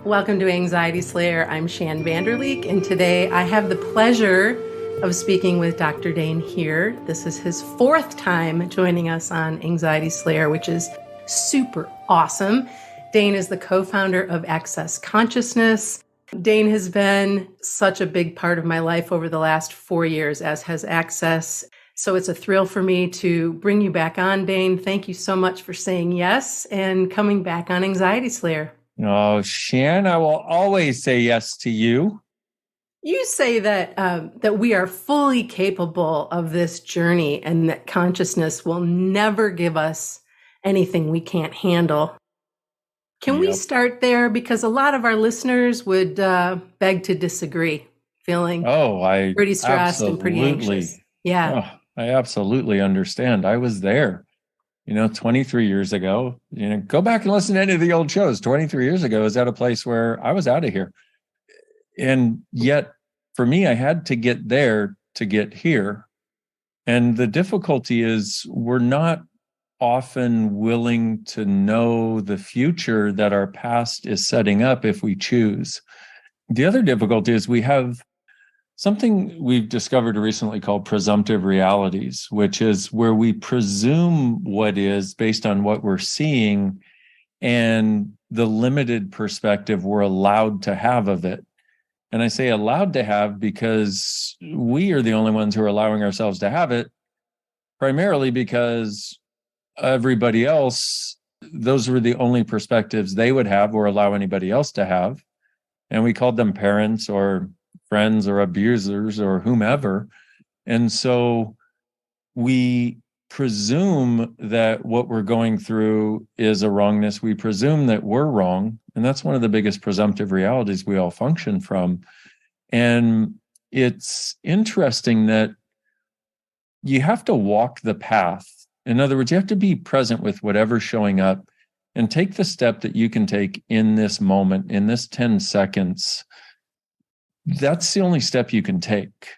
Welcome to Anxiety Slayer. I'm Shan Vanderleek, and today I have the pleasure of speaking with Dr. Dain Heer. This is his fourth time joining us on Anxiety Slayer, which is super awesome. Dain is the co-founder of Access Consciousness. Dain has been such a big part of my life over the last 4 years, as has Access. So it's a thrill for me to bring you back on, Dain. Thank you so much for saying yes and coming back on Anxiety Slayer. Oh, Shan, I will always say yes to you. You say that we are fully capable of this journey and that consciousness will never give us anything we can't handle. Can we start there? Because a lot of our listeners would beg to disagree, feeling pretty stressed and pretty anxious. Yeah. Oh, I absolutely understand. I was there, 23 years ago. Go back and listen to any of the old shows. 23 years ago, I was at a place where I was out of here. And yet, for me, I had to get there to get here. And the difficulty is we're not often willing to know the future that our past is setting up if we choose. The other difficulty is we have something we've discovered recently called presumptive realities, which is where we presume what is based on what we're seeing and the limited perspective we're allowed to have of it. And I say allowed to have because we are the only ones who are allowing ourselves to have it, primarily because everybody else, those were the only perspectives they would have or allow anybody else to have. And we called them parents or friends or abusers or whomever. And so we presume that what we're going through is a wrongness. We presume that we're wrong. And that's one of the biggest presumptive realities we all function from. And it's interesting that you have to walk the path. In other words, you have to be present with whatever's showing up and take the step that you can take in this moment, in this 10 seconds. That's the only step you can take.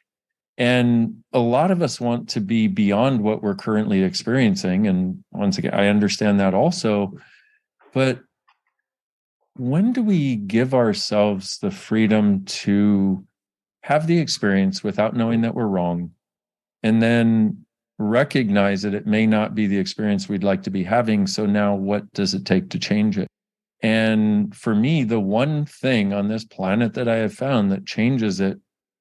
And a lot of us want to be beyond what we're currently experiencing. And once again, I understand that also. But when do we give ourselves the freedom to have the experience without knowing that we're wrong? And then recognize that it may not be the experience we'd like to be having. So now what does it take to change it? And for me, the one thing on this planet that I have found that changes it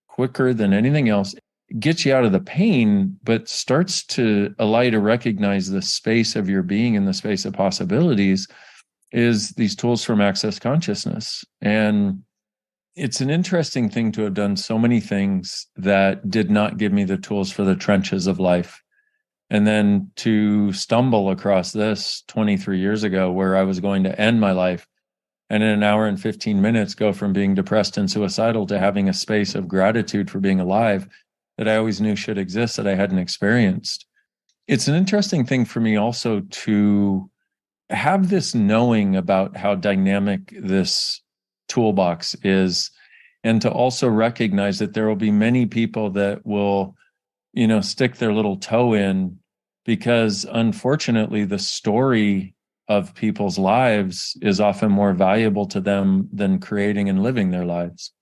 quicker than anything else, gets you out of the pain, but starts to allow you to recognize the space of your being and the space of possibilities, is these tools from Access Consciousness. And it's an interesting thing to have done so many things that did not give me the tools for the trenches of life. And then to stumble across this 23 years ago where I was going to end my life and in an hour and 15 minutes go from being depressed and suicidal to having a space of gratitude for being alive that I always knew should exist that I hadn't experienced. It's an interesting thing for me also to have this knowing about how dynamic this toolbox is, and to also recognize that there will be many people that will stick their little toe in, because unfortunately the story of people's lives is often more valuable to them than creating and living their lives.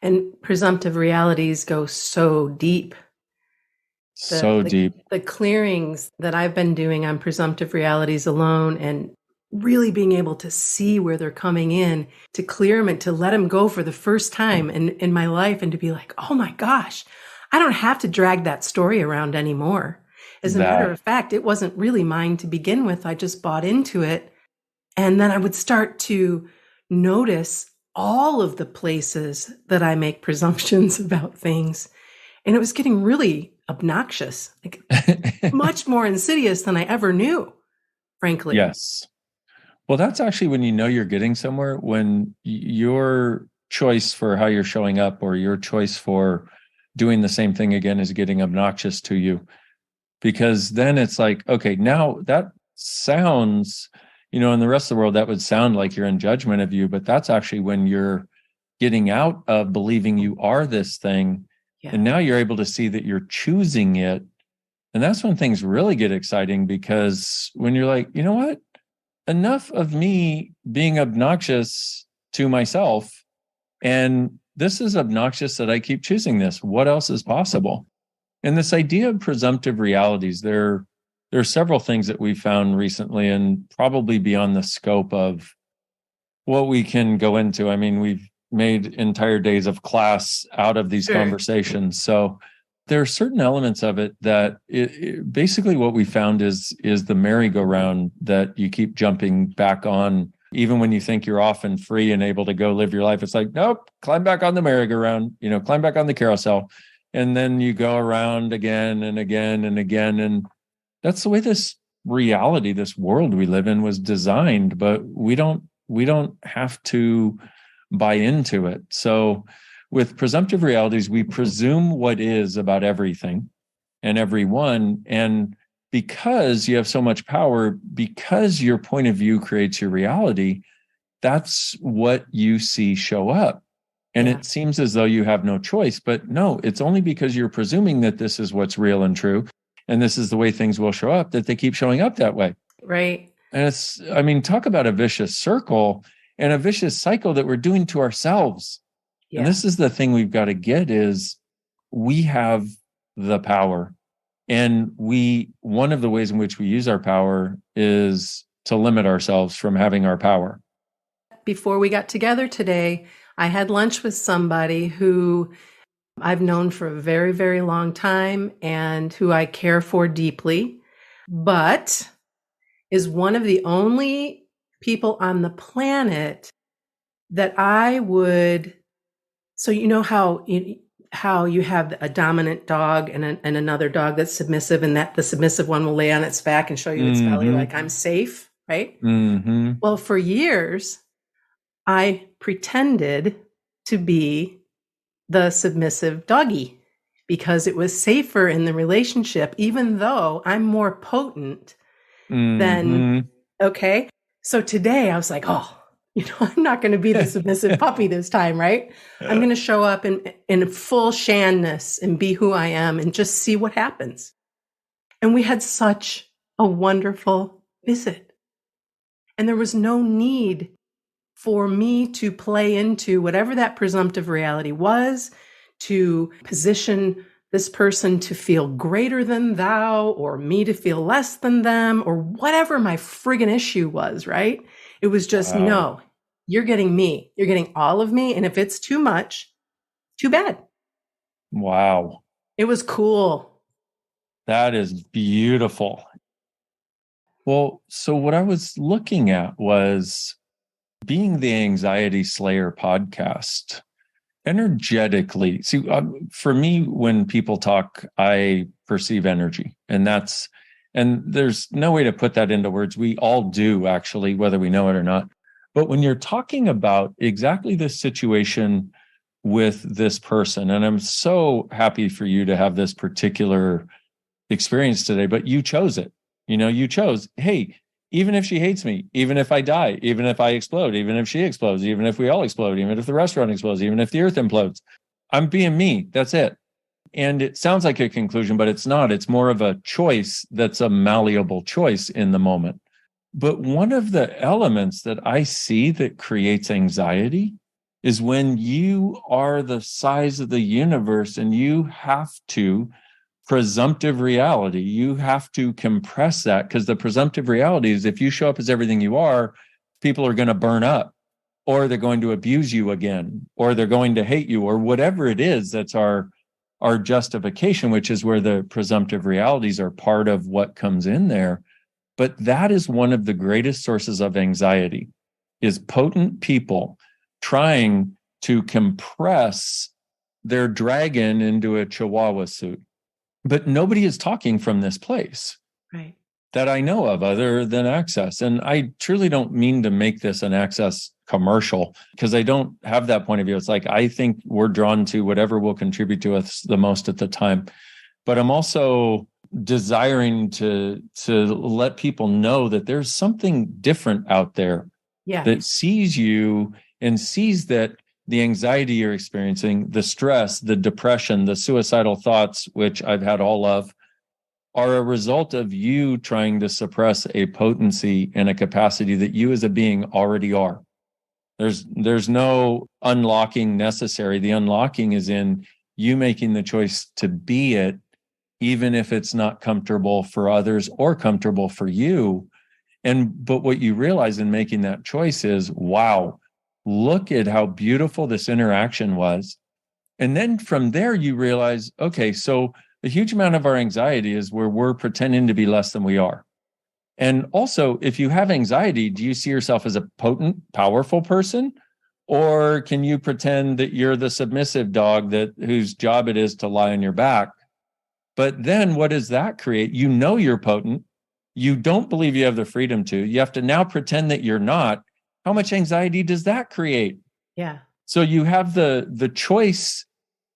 And presumptive realities go so deep. Deep. The clearings that I've been doing on presumptive realities alone and really being able to see where they're coming in, to clear them and to let them go for the first time in my life, and to be like, oh my gosh, I don't have to drag that story around anymore. As a matter of fact, it wasn't really mine to begin with. I just bought into it. And then I would start to notice all of the places that I make presumptions about things. And it was getting really obnoxious, like much more insidious than I ever knew, frankly. Yes. Well, that's actually when you know you're getting somewhere, when your choice for how you're showing up or your choice for doing the same thing again is getting obnoxious to you. Because then it's like, okay, now that sounds, in the rest of the world, that would sound like you're in judgment of you, but that's actually when you're getting out of believing you are this thing. Yeah. And now you're able to see that you're choosing it. And that's when things really get exciting, because when you're like, you know what? Enough of me being obnoxious to myself. And this is obnoxious that I keep choosing this. What else is possible? And this idea of presumptive realities, there are several things that we found recently, and probably beyond the scope of what we can go into. I mean, we've made entire days of class out of these conversations. So there are certain elements of it that basically what we found is the merry-go-round that you keep jumping back on. Even when you think you're off and free and able to go live your life, it's like, nope, climb back on the merry-go-round, climb back on the carousel. And then you go around again and again and again. And that's the way this reality, this world we live in was designed, but we don't have to buy into it. So with presumptive realities, we presume what is about everything and everyone. And because you have so much power, because your point of view creates your reality, that's what you see show up. And it seems as though you have no choice, but no, it's only because you're presuming that this is what's real and true, and this is the way things will show up, that they keep showing up that way. Right. And talk about a vicious circle and a vicious cycle that we're doing to ourselves. Yeah. And this is the thing we've got to get is we have the power. And one of the ways in which we use our power is to limit ourselves from having our power. Before we got together today, I had lunch with somebody who I've known for a very, very long time and who I care for deeply, but is one of the only people on the planet that I would. So you know how you have a dominant dog and another dog that's submissive, and that the submissive one will lay on its back and show you its belly, like I'm safe, right? Mm-hmm. Well, for years, I pretended to be the submissive doggy because it was safer in the relationship, even though I'm more potent than, okay? So today I was like, I'm not going to be the submissive puppy this time, right? I'm going to show up in full Shanness and be who I am and just see what happens. And we had such a wonderful visit. And there was no need for me to play into whatever that presumptive reality was, to position this person to feel greater than thou, or me to feel less than them, or whatever my friggin' issue was, right? It was just, no, you're getting me. You're getting all of me. And if it's too much, too bad. Wow. It was cool. That is beautiful. Well, so what I was looking at was being the Anxiety Slayer podcast. Energetically, see, for me, when people talk, I perceive energy, and there's no way to put that into words. We all do, actually, whether we know it or not. But when you're talking about exactly this situation with this person, and I'm so happy for you to have this particular experience today, but you chose it. You chose, hey, even if she hates me, even if I die, even if I explode, even if she explodes, even if we all explode, even if the restaurant explodes, even if the earth implodes, I'm being me. That's it. And it sounds like a conclusion, but it's not. It's more of a choice that's a malleable choice in the moment. But one of the elements that I see that creates anxiety is when you are the size of the universe and you have to presumptive reality, you have to compress that, because the presumptive reality is if you show up as everything you are, people are going to burn up, or they're going to abuse you again, or they're going to hate you, or whatever it is. That's our justification, which is where the presumptive realities are part of what comes in there. But that is one of the greatest sources of anxiety, is potent people trying to compress their dragon into a chihuahua suit. But nobody is talking from this place, right, that I know of other than Access. And I truly don't mean to make this an Access commercial, because I don't have that point of view. It's like, I think we're drawn to whatever will contribute to us the most at the time. But I'm also desiring to let people know that there's something different out there that sees you and sees that the anxiety you're experiencing, the stress, the depression, the suicidal thoughts, which I've had all of, are a result of you trying to suppress a potency and a capacity that you as a being already are. There's no unlocking necessary. The unlocking is in you making the choice to be it, even if it's not comfortable for others or comfortable for you. But what you realize in making that choice is, wow, look at how beautiful this interaction was. And then from there, you realize, okay, so a huge amount of our anxiety is where we're pretending to be less than we are. And also, if you have anxiety, do you see yourself as a potent, powerful person? Or can you pretend that you're the submissive dog whose job it is to lie on your back? But then what does that create? You know you're potent. You don't believe you have the freedom to. You have to now pretend that you're not. How much anxiety does that create? Yeah. So you have the choice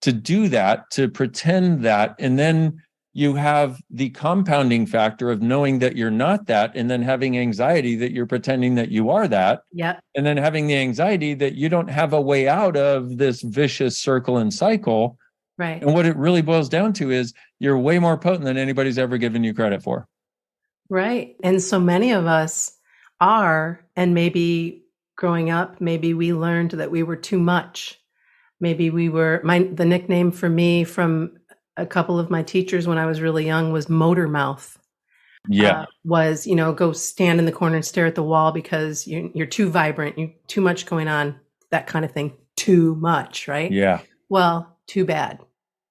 to do that, to pretend that, and then you have the compounding factor of knowing that you're not that, and then having anxiety that you're pretending that you are that. Yep. And then having the anxiety that you don't have a way out of this vicious circle and cycle. Right. And what it really boils down to is you're way more potent than anybody's ever given you credit for. Right. And so many of us are, and maybe growing up, maybe we learned that we were too much. Maybe we were, the nickname for me from a couple of my teachers when I was really young was motor mouth. Yeah. Was, go stand in the corner and stare at the wall because you're too vibrant, you're too much going on, that kind of thing. Too much, right? Yeah. Well, too bad.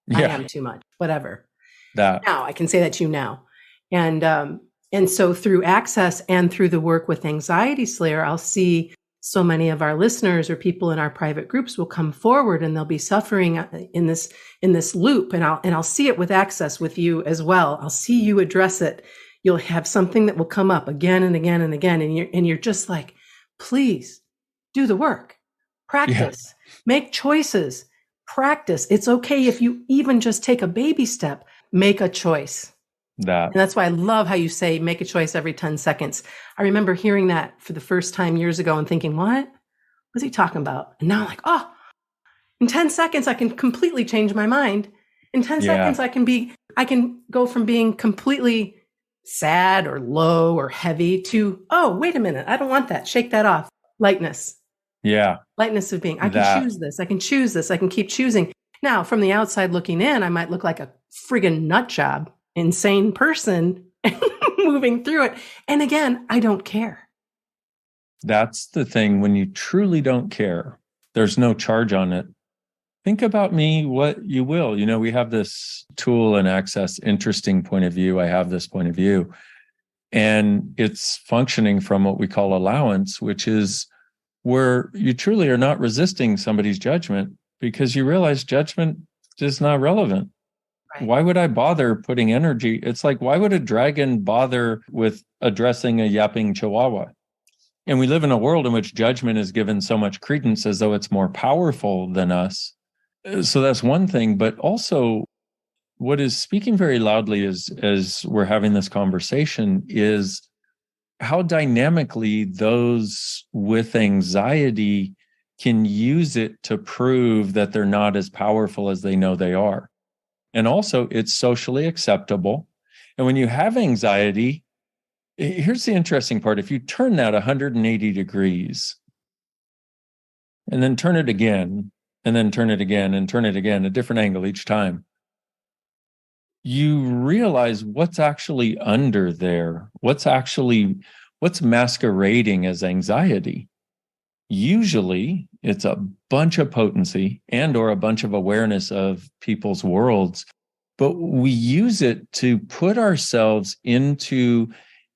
Yeah. I am too much, whatever. That. Now I can say that to you now. And so through Access and through the work with Anxiety Slayer, I'll see so many of our listeners or people in our private groups will come forward and they'll be suffering in this loop. And I'll see it with Access with you as well. I'll see you address it. You'll have something that will come up again and again and again. And you're just like, please do the work, practice, make choices, practice. It's okay if you even just take a baby step, make a choice. And that's why I love how you say make a choice every 10 seconds. I remember hearing that for the first time years ago and thinking, what was he talking about? And now I'm like, oh, in 10 seconds, I can completely change my mind. In 10 seconds, I can go from being completely sad or low or heavy to, oh, wait a minute. I don't want that. Shake that off. Lightness. Yeah. Lightness of being, I can choose this. I can choose this. I can keep choosing. Now, from the outside looking in, I might look like a friggin' nut job. Insane person moving through it. And again, I don't care. That's the thing. When you truly don't care, there's no charge on it. Think about me, what you will. We have this tool and Access, interesting point of view. I have this point of view. And it's functioning from what we call allowance, which is where you truly are not resisting somebody's judgment because you realize judgment is not relevant. Why would I bother putting energy? It's like, why would a dragon bother with addressing a yapping chihuahua? And we live in a world in which judgment is given so much credence as though it's more powerful than us. So that's one thing. But also, what is speaking very loudly as we're having this conversation is how dynamically those with anxiety can use it to prove that they're not as powerful as they know they are. And also, it's socially acceptable. And when you have anxiety, here's the interesting part. If you turn that 180 degrees and then turn it again, and then turn it again, and turn it again, a different angle each time, you realize what's actually under there, what's masquerading as anxiety. Usually it's a bunch of potency and or a bunch of awareness of people's worlds, but we use it to put ourselves into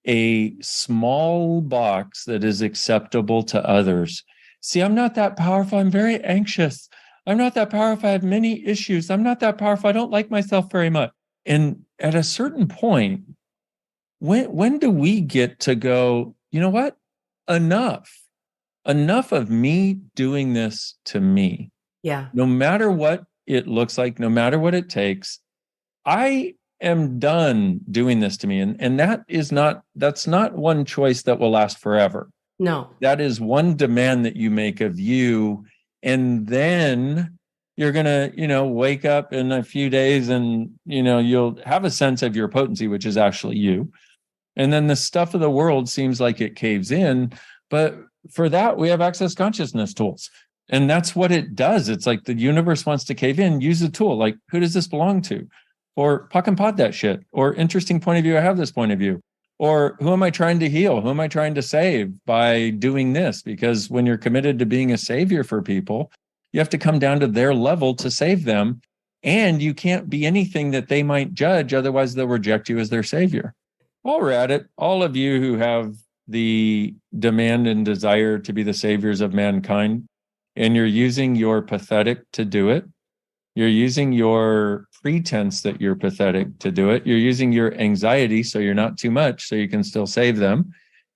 a small box that is acceptable to others. See, I'm not that powerful. I'm very anxious. I'm not that powerful. I have many issues. I'm not that powerful. I don't like myself very much. And at a certain point, when do we get to go, you know what? Enough of me doing this to me. Yeah. No matter what it looks like, no matter what it takes, I am done doing this to me. And that's not one choice that will last forever. No. That is one demand that you make of you. And then you're going to, wake up in a few days and, you'll have a sense of your potency, which is actually you. And then the stuff of the world seems like it caves in. But for that, we have access consciousness tools. And that's what it does. It's like the universe wants to cave in, use a tool. Like, who does this belong to? Or puck and pod that shit. Or interesting point of view, I have this point of view. Or who am I trying to heal? Who am I trying to save by doing this? Because when you're committed to being a savior for people, you have to come down to their level to save them. And you can't be anything that they might judge. Otherwise, they'll reject you as their savior. While we're at it, all of you who have the demand and desire to be the saviors of mankind, and you're using your pathetic to do it, you're using your pretense that you're pathetic to do it, you're using your anxiety so you're not too much so you can still save them,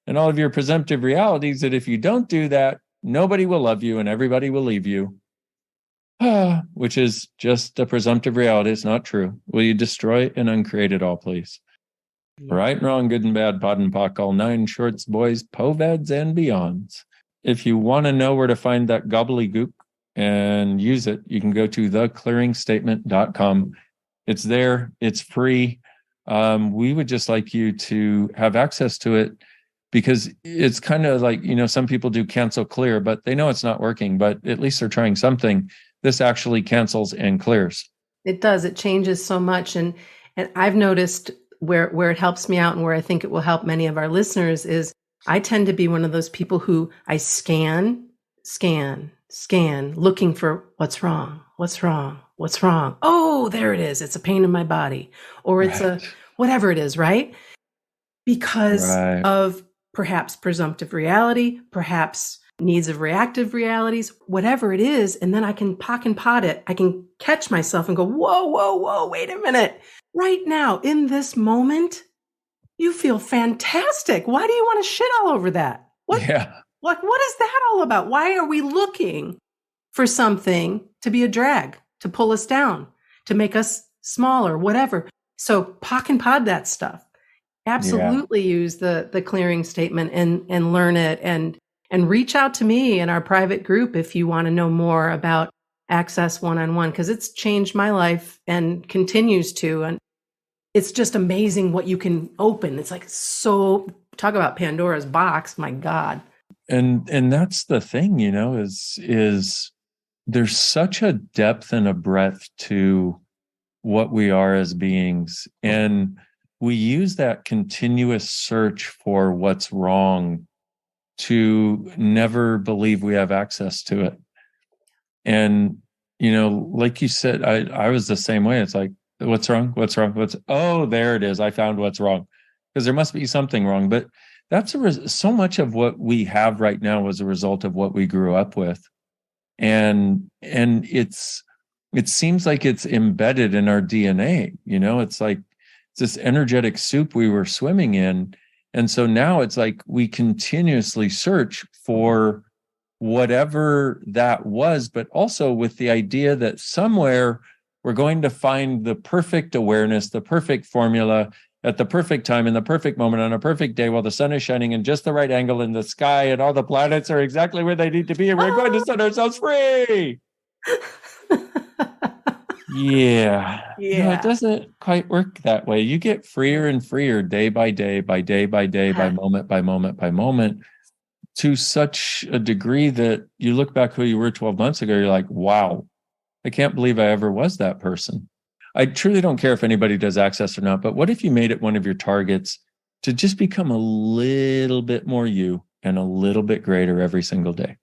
and all of your presumptive realities that if you don't do that, nobody will love you and everybody will leave you, which is just a presumptive reality. It's not true. Will you destroy and uncreate it all, please? Yeah. Right and wrong, good and bad, pod and pock, all nine shorts, boys, poveds, and beyonds. If you want to know where to find that gobbledygook and use it, you can go to theclearingstatement.com. It's there. It's free. We would just like you to have access to it because it's kind of like, some people do cancel clear, but they know it's not working, but at least they're trying something. This actually cancels and clears. It does. It changes so much. And I've noticed where it helps me out and where I think it will help many of our listeners is I tend to be one of those people who I scan, looking for what's wrong. Oh, there it is. It's a pain in my body, or it's a whatever it is, right? Because of perhaps presumptive reality, perhaps needs of reactive realities, whatever it is. And then I can pock and pod it. I can catch myself and go, whoa, wait a minute. Right now, in this moment, you feel fantastic. Why do you want to shit all over that? What is that all about? Why are we looking for something to be a drag, to pull us down, to make us smaller, whatever? So pock and pod that stuff. Absolutely use the clearing statement and learn it and reach out to me in our private group if you want to know more about Access One-on-One, because it's changed my life and continues to. And it's just amazing what you can open. It's like, so talk about Pandora's box. My God. And that's the thing, is there's such a depth and a breadth to what we are as beings. And we use that continuous search for what's wrong to never believe we have access to it. And, like you said, I was the same way. It's like, what's wrong? Oh, there it is. I found what's wrong, because there must be something wrong. But that's so much of what we have right now was a result of what we grew up with. And it seems like it's embedded in our DNA. It's like it's this energetic soup we were swimming in. And so now it's like we continuously search for whatever that was, but also with the idea that somewhere we're going to find the perfect awareness, the perfect formula at the perfect time, in the perfect moment, on a perfect day, while the sun is shining in just the right angle in the sky and all the planets are exactly where they need to be. And we're going to set ourselves free. Yeah. No, it doesn't quite work that way. You get freer and freer day by day, by moment by moment, to such a degree that you look back who you were 12 months ago, you're like, wow, I can't believe I ever was that person. I truly don't care if anybody does access or not, but what if you made it one of your targets to just become a little bit more you and a little bit greater every single day?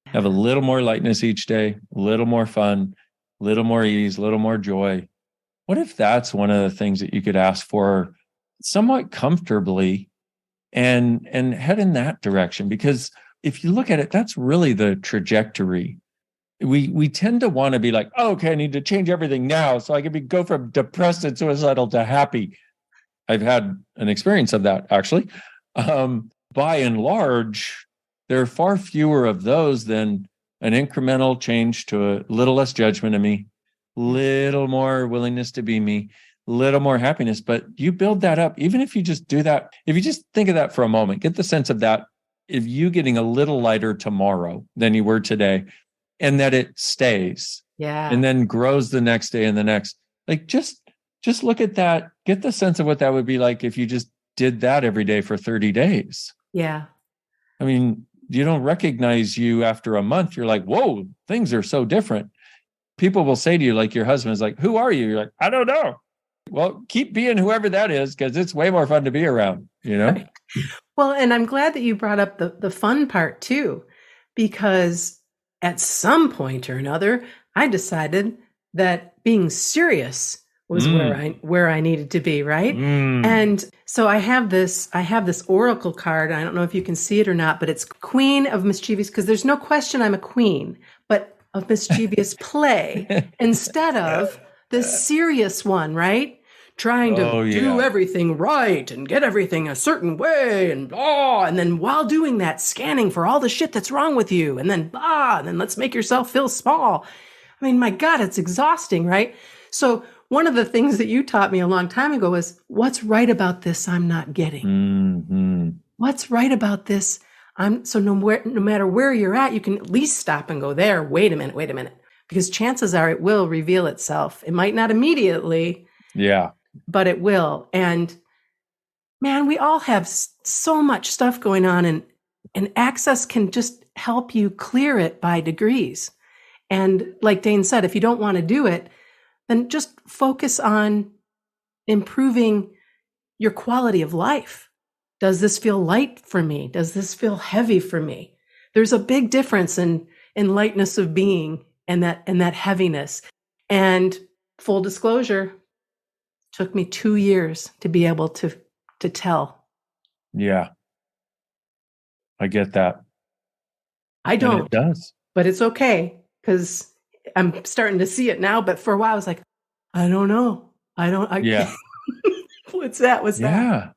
Have a little more lightness each day, a little more fun, a little more ease, a little more joy. What if that's one of the things that you could ask for somewhat comfortably and head in that direction? Because if you look at it, that's really the trajectory. We tend to want to be like, oh, okay, I need to change everything now so I can go from depressed and suicidal to happy. I've had an experience of that, actually. By and large, there are far fewer of those than an incremental change to a little less judgment of me, little more willingness to be me, little more happiness. But you build that up, even if you just do that, if you just think of that for a moment, get the sense of that, if you getting a little lighter tomorrow than you were today, and that it stays, and then grows the next day and the next. Like just look at that, get the sense of what that would be like if you just did that every day for 30 days. Yeah. I mean, recognize you after a month. You're like, whoa, things are so different. People will say to you, like your husband is like, who are you? You're like, I don't know. Well, keep being whoever that is, because it's way more fun to be around, Right. Well, and I'm glad that you brought up the fun part too, because at some point or another, I decided that being serious was where I needed to be, right? And so I have this oracle card. I don't know if you can see it or not, but it's Queen of Mischievous, because there's no question I'm a queen, but of mischievous play instead of the serious one, right? Trying to do everything right and get everything a certain way and blah. And then while doing that, scanning for all the shit that's wrong with you. And then blah, and then let's make yourself feel small. I mean, my God, it's exhausting, right? So one of the things that you taught me a long time ago was, what's right about this I'm not getting? Mm-hmm. What's right about this? So no matter where you're at, you can at least stop and go there. Wait a minute. Because chances are it will reveal itself. It might not immediately. Yeah. But it will. And man, we all have so much stuff going on, and access can just help you clear it by degrees. And like Dain said, if you don't want to do it, then just focus on improving your quality of life. Does this feel light for me? Does this feel heavy for me? There's a big difference in lightness of being and that heaviness. And full disclosure, took me 2 years to be able to tell. Yeah. I get that. I don't. And it does. But it's okay, because I'm starting to see it now. But for a while I was like, I don't know. Yeah. What's that? Yeah.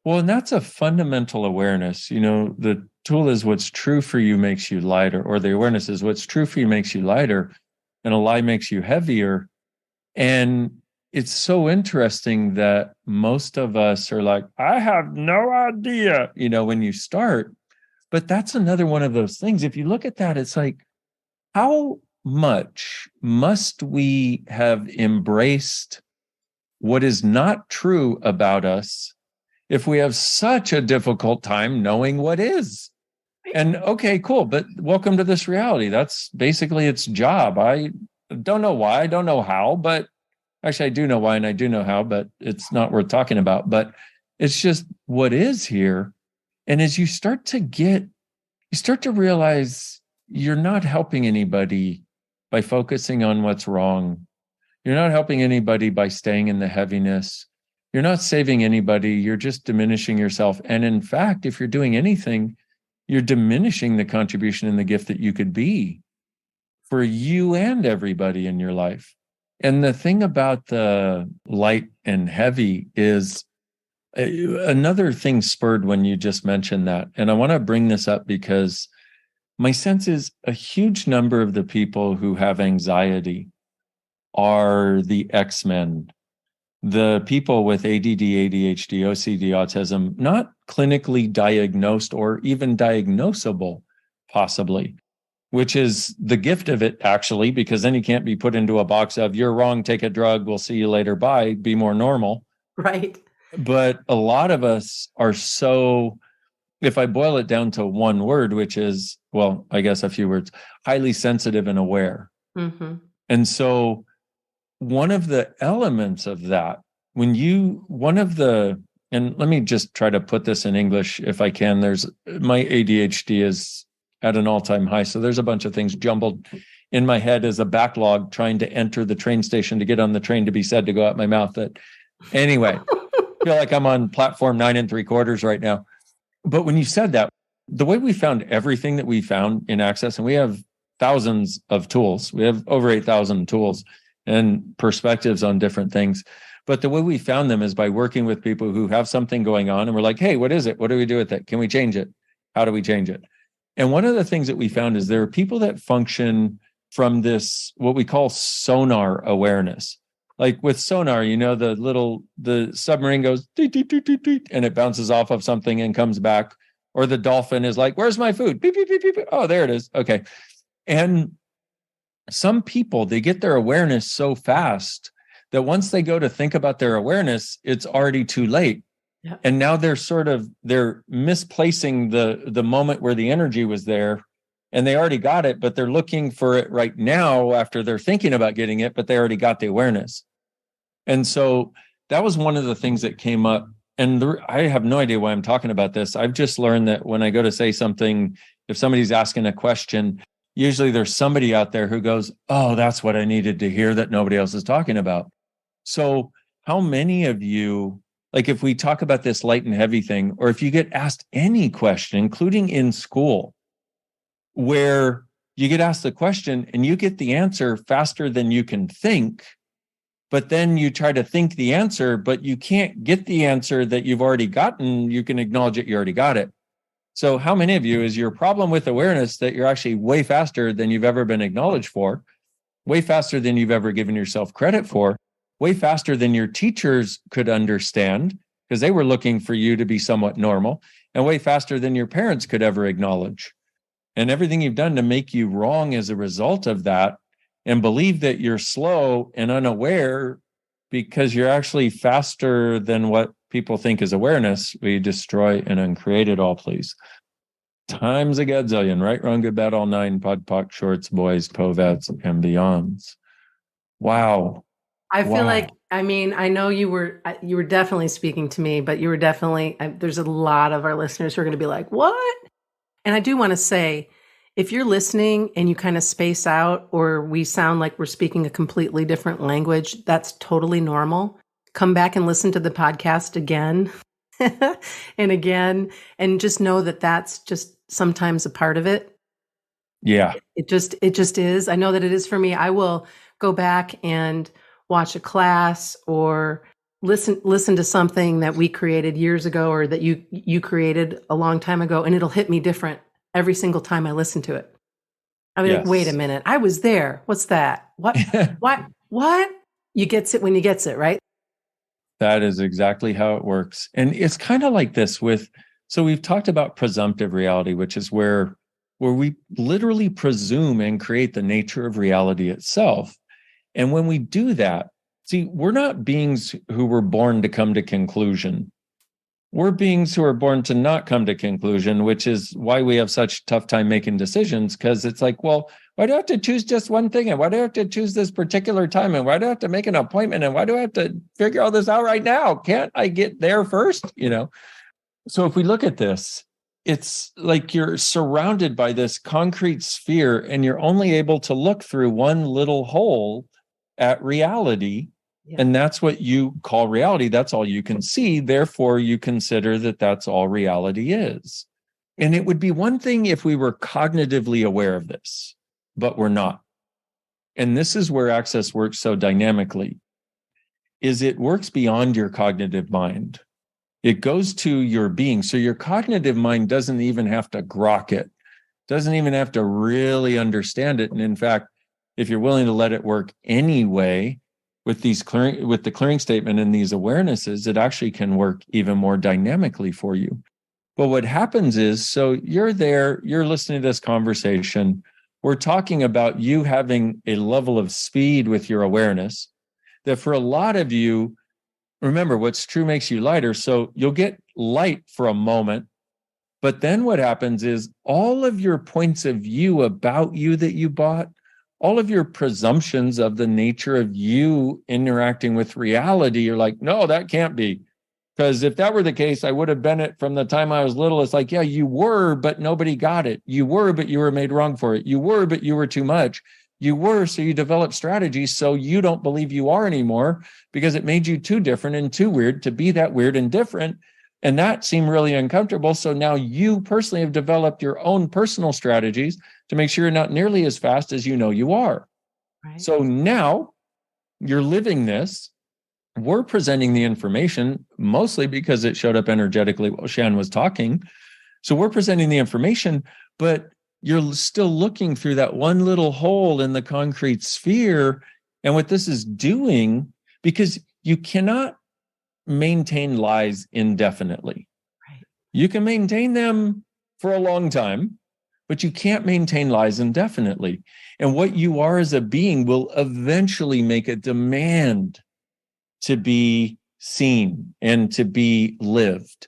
Well, and that's a fundamental awareness. The tool is what's true for you makes you lighter, or the awareness is what's true for you makes you lighter, and a lie makes you heavier. And it's so interesting that most of us are like, I have no idea, when you start. But that's another one of those things. If you look at that, it's like, how much must we have embraced what is not true about us if we have such a difficult time knowing what is? And okay, cool. But welcome to this reality. That's basically its job. I don't know why. I don't know how, but actually, I do know why and I do know how, but it's not worth talking about. But it's just what is here. And as you start to realize you're not helping anybody by focusing on what's wrong. You're not helping anybody by staying in the heaviness. You're not saving anybody. You're just diminishing yourself. And in fact, if you're doing anything, you're diminishing the contribution and the gift that you could be for you and everybody in your life. And the thing about the light and heavy is another thing spurred when you just mentioned that. And I want to bring this up because my sense is a huge number of the people who have anxiety are the X-Men, the people with ADD, ADHD, OCD, autism, not clinically diagnosed or even diagnosable, possibly, which is the gift of it, actually, because then you can't be put into a box of, you're wrong, take a drug, we'll see you later, bye, be more normal. Right. But a lot of us are so, if I boil it down to one word, which is, well, I guess a few words, highly sensitive and aware. Mm-hmm. And so one of the elements of that, and let me just try to put this in English if I can, my ADHD is at an all-time high. So there's a bunch of things jumbled in my head as a backlog trying to enter the train station to get on the train to be said to go out my mouth. Anyway, I feel like I'm on platform 9 3/4 right now. But when you said that, the way we found everything that we found in Access, and we have thousands of tools, we have over 8,000 tools and perspectives on different things. But the way we found them is by working with people who have something going on and we're like, hey, what is it? What do we do with it? Can we change it? How do we change it? And one of the things that we found is there are people that function from this, what we call sonar awareness. Like with sonar, the submarine goes, deet, deet, deet, deet, deet, and it bounces off of something and comes back. Or the dolphin is like, where's my food? Beep, beep, beep, beep, beep. Oh, there it is. Okay. And some people, they get their awareness so fast that once they go to think about their awareness, it's already too late. Yeah. And now they're misplacing the moment where the energy was there, and they already got it, but they're looking for it right now after they're thinking about getting it, but they already got the awareness. And so that was one of the things that came up. And I have no idea why I'm talking about this. I've just learned that when I go to say something, if somebody's asking a question, usually there's somebody out there who goes, oh, that's what I needed to hear that nobody else is talking about. So how many of you, like if we talk about this light and heavy thing, or if you get asked any question, including in school, where you get asked the question and you get the answer faster than you can think, but then you try to think the answer, but you can't get the answer that you've already gotten, you can acknowledge it, you already got it. So how many of you is your problem with awareness that you're actually way faster than you've ever been acknowledged for, way faster than you've ever given yourself credit for, way faster than your teachers could understand because they were looking for you to be somewhat normal, and way faster than your parents could ever acknowledge. And everything you've done to make you wrong as a result of that, and believe that you're slow and unaware because you're actually faster than what people think is awareness. We destroy and uncreate it all, please. Times a gazillion, right, wrong, good, bad, all nine, pod, poc, shorts, boys, povets, and beyonds. Wow. I feel Wow. like, I mean, I know you were definitely speaking to me, but you were definitely, there's a lot of our listeners who are going to be like, what? And I do want to say, if you're listening and you kind of space out or we sound like we're speaking a completely different language, that's totally normal. Come back and listen to the podcast again and again, and just know that that's just sometimes a part of it. Yeah. It just is. I know that it is for me. I will go back and watch a class or listen to something that we created years ago or that you created a long time ago, and it'll hit me different every single time I listen to it. I mean, like, wait a minute, I was there. What's that? What? What? You gets it when you gets it, right? That is exactly how it works. And it's kind of like this so we've talked about presumptive reality, which is where we literally presume and create the nature of reality itself. And when we do that, see, we're not beings who were born to come to conclusion. We're beings who are born to not come to conclusion, which is why we have such tough time making decisions, because it's like, well, why do I have to choose just one thing? And why do I have to choose this particular time? And why do I have to make an appointment? And why do I have to figure all this out right now? Can't I get there first? So if we look at this, it's like you're surrounded by this concrete sphere and you're only able to look through one little hole at reality. Yeah. And that's what you call reality. That's all you can see. Therefore, you consider that that's all reality is. And it would be one thing if we were cognitively aware of this, but we're not. And this is where Access works so dynamically, is it works beyond your cognitive mind. It goes to your being. So your cognitive mind doesn't even have to grok it, doesn't even have to really understand it. And in fact, if you're willing to let it work anyway, with the clearing statement and these awarenesses, it actually can work even more dynamically for you. But what happens is, so you're there, you're listening to this conversation. We're talking about you having a level of speed with your awareness that for a lot of you, remember, what's true makes you lighter. So you'll get light for a moment. But then what happens is all of your points of view about you that you bought, all of your presumptions of the nature of you interacting with reality, you're like, no, that can't be. Because if that were the case, I would have been it from the time I was little. It's like, yeah, you were, but nobody got it. You were, but you were made wrong for it. You were, but you were too much. You were, so you developed strategies so you don't believe you are anymore because it made you too different and too weird to be that weird and different. And that seemed really uncomfortable. So now you personally have developed your own personal strategies to make sure you're not nearly as fast as you know you are. Right. So now you're living this. We're presenting the information mostly because it showed up energetically while Shan was talking. So we're presenting the information, but you're still looking through that one little hole in the concrete sphere. And what this is doing, because you cannot maintain lies indefinitely. Right. You can maintain them for a long time, but you can't maintain lies indefinitely. And what you are as a being will eventually make a demand to be seen and to be lived.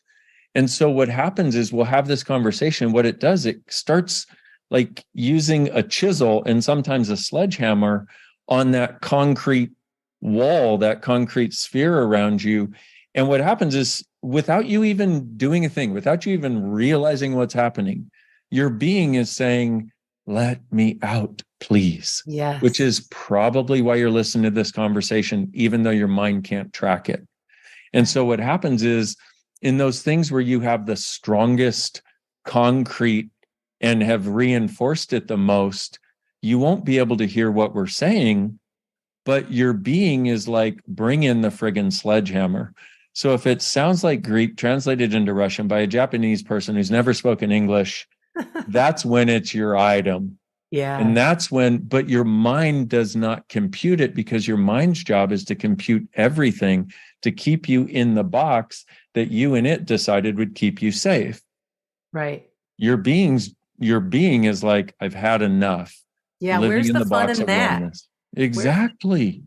And so what happens is we'll have this conversation. What it does, it starts like using a chisel and sometimes a sledgehammer on that concrete wall, that concrete sphere around you. And what happens is, without you even doing a thing, without you even realizing what's happening, your being is saying, let me out, please. Yes. Which is probably why you're listening to this conversation, even though your mind can't track it. And so what happens is, in those things where you have the strongest concrete and have reinforced it the most, you won't be able to hear what we're saying, but your being is like, bring in the friggin' sledgehammer. So if it sounds like Greek translated into Russian by a Japanese person who's never spoken English, that's when it's your item. Yeah. And that's when, but your mind does not compute it, because your mind's job is to compute everything to keep you in the box that you and it decided would keep you safe. Right. Your being is like, I've had enough. Yeah. Living Where's in the the fun box in of that? wrongness. Exactly.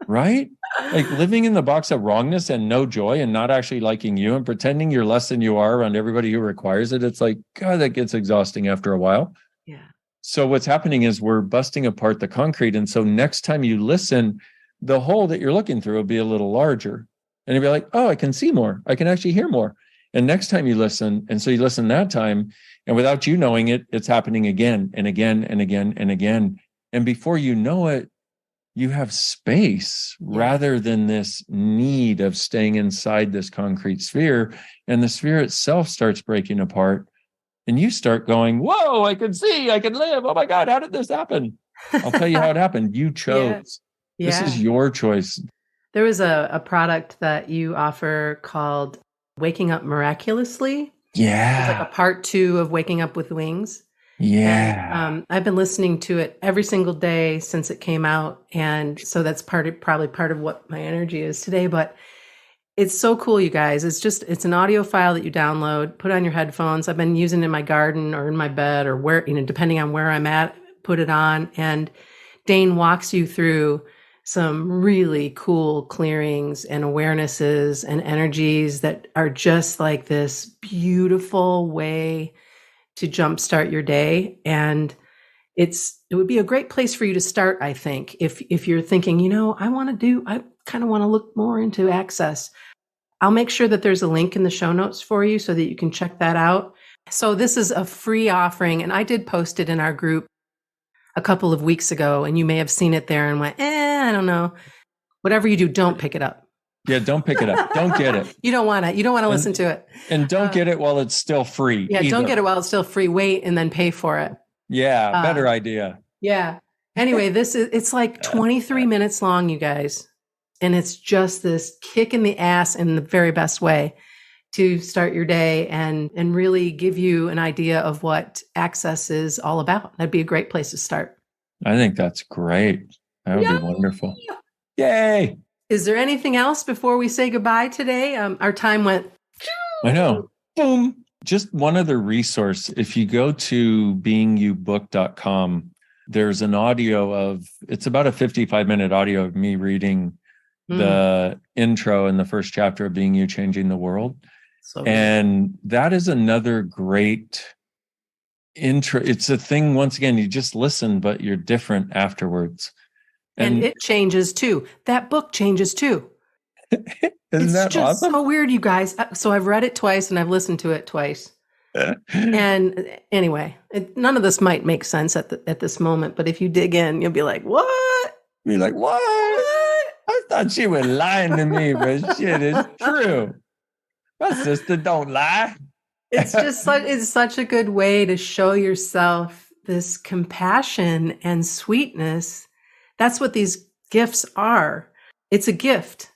Right? Like living in the box of wrongness and no joy and not actually liking you and pretending you're less than you are around everybody who requires it. It's like, God, that gets exhausting after a while. Yeah. So what's happening is we're busting apart the concrete. And so next time you listen, the hole that you're looking through will be a little larger. And you'll be like, oh, I can see more. I can actually hear more. And next time you listen, and so you listen that time, and without you knowing it, it's happening again and again and again and again. And before you know it, you have space rather than this need of staying inside this concrete sphere. And the sphere itself starts breaking apart. And you start going, whoa, I can see, I can live. Oh my God, how did this happen? I'll tell you how it happened. You chose. Yeah. This is your choice. There was a product that you offer called Waking Up Miraculously. Yeah. It's like a part 2 of Waking Up with Wings. Yeah. And I've been listening to it every single day since it came out. And so that's probably part of what my energy is today. But it's so cool, you guys. It's an audio file that you download, put on your headphones. I've been using it in my garden or in my bed or where, depending on where I'm at, put it on. And Dain walks you through some really cool clearings and awarenesses and energies that are just like this beautiful way to jumpstart your day. And it would be a great place for you to start, I think, if you're thinking, I kind of want to look more into Access. I'll make sure that there's a link in the show notes for you so that you can check that out. So this is a free offering, and I did post it in our group a couple of weeks ago, and you may have seen it there and went, I don't know. Whatever you do, don't pick it up. Yeah, don't pick it up. Don't get it. You don't want to listen to it. And don't get it while it's still free. Yeah, either. Don't get it while it's still free. Wait and then pay for it. Yeah, better idea. Yeah. Anyway, it's like 23 minutes long, you guys. And it's just this kick in the ass in the very best way to start your day and really give you an idea of what Access is all about. That'd be a great place to start. I think that's great. That would be wonderful. Yay. Is there anything else before we say goodbye today? Our time went. I know. Boom. Just one other resource. If you go to beingyoubook.com, there's an audio it's about a 55-minute audio of me reading the intro in the first chapter of Being You, Changing the World. And that is another great intro. It's a thing, once again, you just listen, but you're different afterwards. And it changes too. That book changes too. Isn't that just awesome? So weird, you guys. So I've read it twice and I've listened to it twice. And anyway, none of this might make sense at this moment, but if you dig in, you'll be like, what? You're like, what? I thought she was lying to me, but shit is true. My sister don't lie. It's just it's such a good way to show yourself this compassion and sweetness. That's what these gifts are. It's a gift.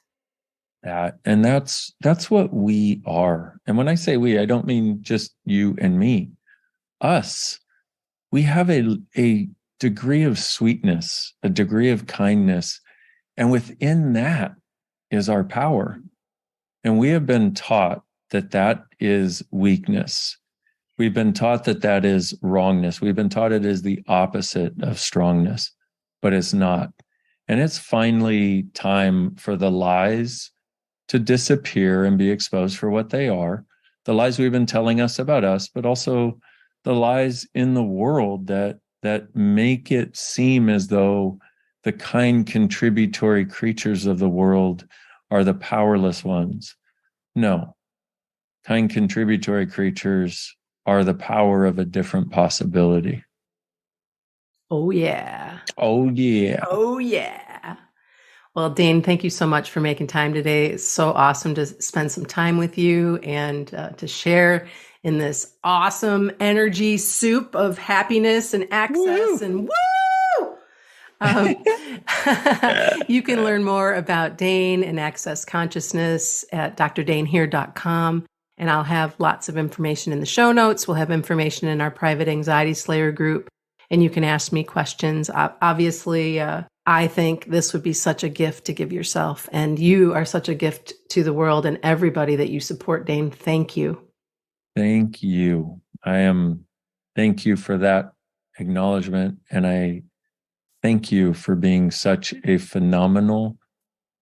And that's what we are. And when I say we, I don't mean just you and me. Us. We have a degree of sweetness, a degree of kindness. And within that is our power. And we have been taught that is weakness. We've been taught that is wrongness. We've been taught it is the opposite of strongness, but it's not. And it's finally time for the lies to disappear and be exposed for what they are, the lies we've been telling us about us, but also the lies in the world that make it seem as though the kind contributory creatures of the world are the powerless ones. No, kind contributory creatures are the power of a different possibility. Oh, yeah. Oh, yeah. Oh, yeah. Well, Dain, thank you so much for making time today. It's so awesome to spend some time with you and to share in this awesome energy soup of happiness and access. Woo! And woo! Um, you can learn more about Dain and Access Consciousness at drdainheer.com. And I'll have lots of information in the show notes. We'll have information in our private Anxiety Slayer group. And you can ask me questions. Obviously, I think this would be such a gift to give yourself. And you are such a gift to the world and everybody that you support, Dain. Thank you. Thank you. Thank you for that acknowledgement. And I thank you for being such a phenomenal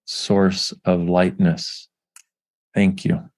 source of lightness. Thank you.